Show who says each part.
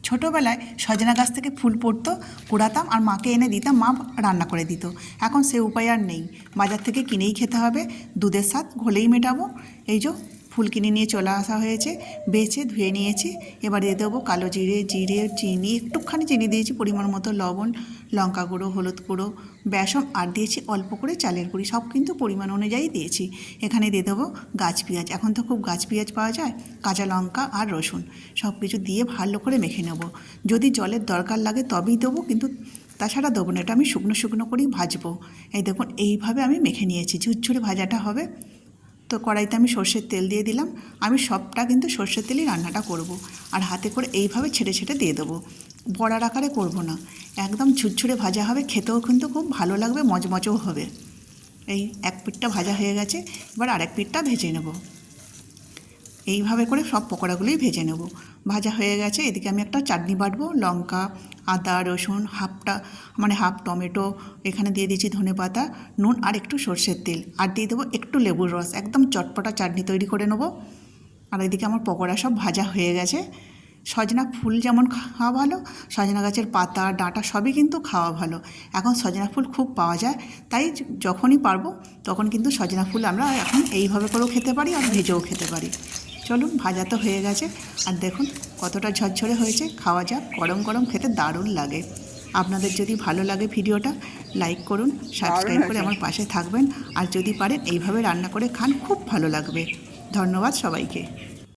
Speaker 1: ছোটোবেলায় সজনা গাছ থেকে ফুল পড়তো, কুড়াতাম আর মাকে এনে দিতাম, মা রান্না করে দিত। এখন সে উপায় আর নেই, বাজার থেকে কিনেই খেতে হবে। দুধের স্বাদ ঘোলেই মেটাবো। এই যে ফুল কিনে নিয়ে চলে আসা হয়েছে, বেছে ধুয়ে নিয়েছি। এবার দিয়ে দেবো কালো জিরে, চিনি, একটুখানি চিনি দিয়েছি, পরিমাণ মতো লবণ, লঙ্কা গুঁড়ো, হলুদ গুঁড়ো, বেসন, আর দিয়েছি অল্প করে চালের গুঁড়ি, সব কিন্তু পরিমাণ অনুযায়ী দিয়েছি। এখানে দিয়ে দেবো গাছ পেঁয়াজ, এখন তো খুব গাছ পেঁয়াজ পাওয়া যায়, কাঁচা লঙ্কা আর রসুন, সব কিছু দিয়ে ভালো করে মেখে নেব। যদি জলের দরকার লাগে তবেই দেবো, কিন্তু তাছাড়া দেবো না। এটা আমি শুকনো শুকনো করেই ভাজবো। এই দেখুন, এইভাবে আমি মেখে নিয়েছি, ঝুরঝুরে ভাজাটা হবে। তো কড়াইতে আমি সর্ষের তেল দিয়ে দিলাম। আমি সবটা কিন্তু সর্ষের তেলেই রান্নাটা করব। আর হাতে করে এইভাবে ছেড়ে ছেড়ে দিয়ে দেবো, বড়ার আকারে করব না, একদম ঝুরঝুরে ভাজা হবে, খেতেও কিন্তু খুব ভালো লাগবে, মচমচও হবে। এই এক পিঠটা ভাজা হয়ে গেছে, এবার আরেক পিঠটা ভেজে নেব। এইভাবে করে সব পকোড়াগুলোই ভেজে নেব। ভাজা হয়ে গেছে, এদিকে আমি একটা চাটনি বাটবো। লঙ্কা, আদা, রসুন, হাফ টমেটো, এখানে দিয়ে দিয়েছি ধনেপাতা, নুন আর একটু সর্ষের তেল, আর দিয়ে দেবো একটু লেবুর রস। একদম চটপটা চাটনি তৈরি করে নেব। আর এদিকে আমার পকোড়া সব ভাজা হয়ে গেছে। সজনা ফুল যেমন খাওয়া ভালো, সজনা গাছের পাতা, ডাঁটা সবই কিন্তু খাওয়া ভালো। এখন সজনা ফুল খুব পাওয়া যায়, তাই যখনই পারবো তখন কিন্তু সজনা ফুল আমরা এখন এইভাবে করেও খেতে পারি, আর ভেজেও খেতে পারি। চলুন, ভাজা তো হয়ে গেছে, আর দেখুন কতটা ঝরঝরে হয়েছে। খাওয়া যাক, গরম গরম খেতে দারুণ লাগে। আপনাদের যদি ভালো লাগে ভিডিওটা লাইক করুন, সাবস্ক্রাইব করে আমার পাশে থাকবেন, আর যদি পারেন এইভাবে রান্না করে খান, খুব ভালো লাগবে। ধন্যবাদ সবাইকে।